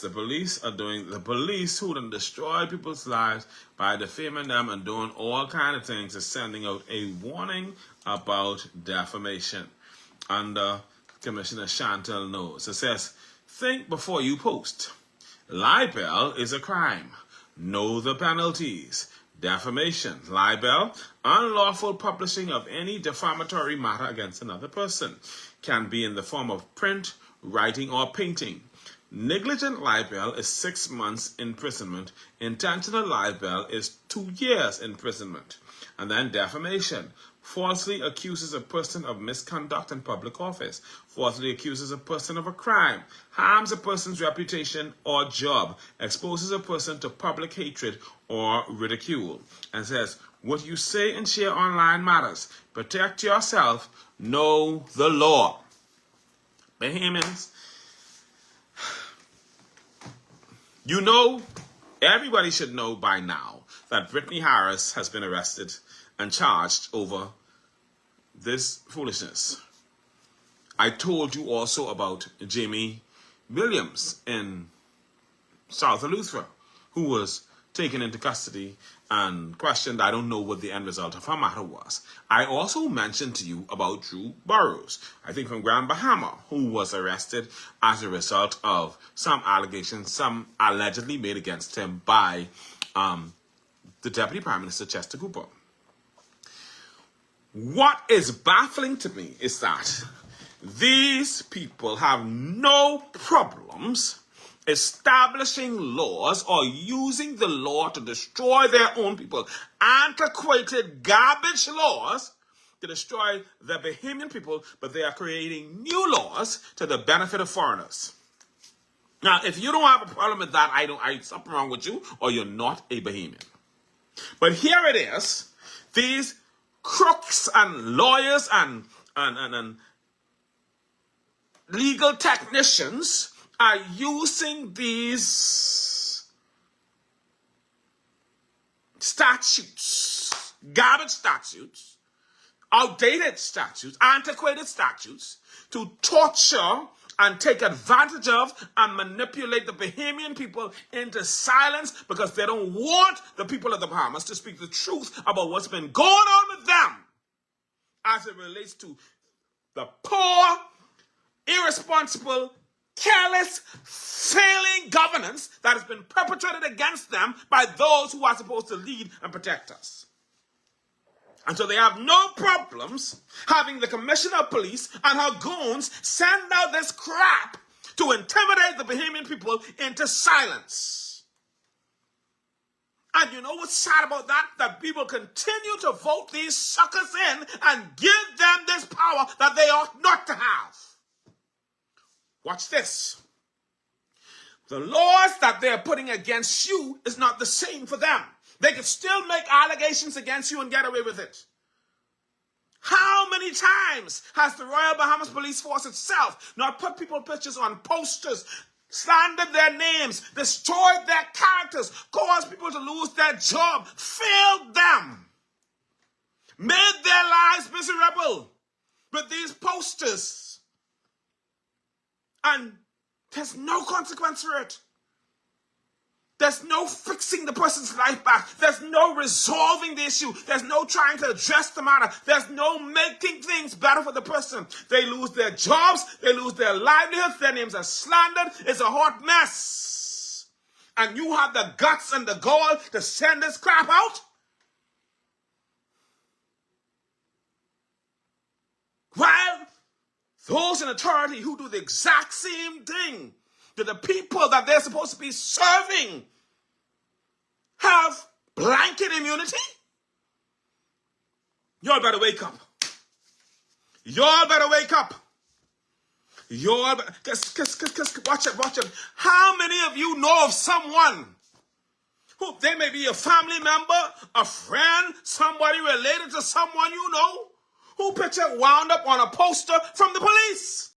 The police who done destroy people's lives by defaming them and doing all kind of things is sending out a warning about defamation under Commissioner Chantal Knowles. It says, think before you post. Libel is a crime. Know the penalties. Defamation, libel, unlawful publishing of any defamatory matter against another person, can be in the form of print, writing, or painting. Negligent libel is 6 months imprisonment. Intentional libel is 2 years imprisonment. And then defamation. Falsely accuses a person of misconduct in public office. Falsely accuses a person of a crime. Harms a person's reputation or job. Exposes a person to public hatred or ridicule. And says, what you say and share online matters. Protect yourself. Know the law. Bahamians, you know, everybody should know by now that Brittany Harris has been arrested and charged over this foolishness. I told you also about Jamie Williams in South Eleuthera, who was taken into custody and questioned. I don't know what the end result of her matter was. I also mentioned to you about Drew Burrows, I think from Grand Bahama, who was arrested as a result of some allegations, some allegedly made against him by the Deputy Prime Minister Chester Cooper. What is baffling to me is that these people have no problems establishing laws or using the law to destroy their own people. Antiquated garbage laws to destroy the Bahamian people, but they are creating new laws to the benefit of foreigners. Now, if you don't have a problem with that, something wrong with you, or you're not a Bahamian. But here it is, these crooks and lawyers and legal technicians are using these statutes, garbage statutes, outdated statutes, antiquated statutes, to torture and take advantage of and manipulate the Bahamian people into silence because they don't want the people of the Bahamas to speak the truth about what's been going on with them as it relates to the poor, irresponsible, careless, failing governance that has been perpetrated against them by those who are supposed to lead and protect us. And so they have no problems having the Commissioner of Police and her goons send out this crap to intimidate the Bahamian people into silence. And you know what's sad about that? That people continue to vote these suckers in and give them this power that they ought not to have. Watch this. The laws that they're putting against you is not the same for them. They can still make allegations against you and get away with it. How many times has the Royal Bahamas Police Force itself not put people's pictures on posters, slandered their names, destroyed their characters, caused people to lose their job, failed them, made their lives miserable with these posters? And there's no consequence for it. There's no fixing the person's life back. There's no resolving the issue. There's no trying to address the matter. There's no making things better for the person. They lose their jobs. They lose their livelihoods. Their names are slandered. It's a hot mess. And you have the guts and the gall to send this crap out? While those in authority who do the exact same thing to the people that they're supposed to be serving have blanket immunity? Y'all better wake up. Y'all better wake up. Watch it. How many of you know of someone who, they may be a family member, a friend, somebody related to someone you know, who picture wound up on a poster from the police?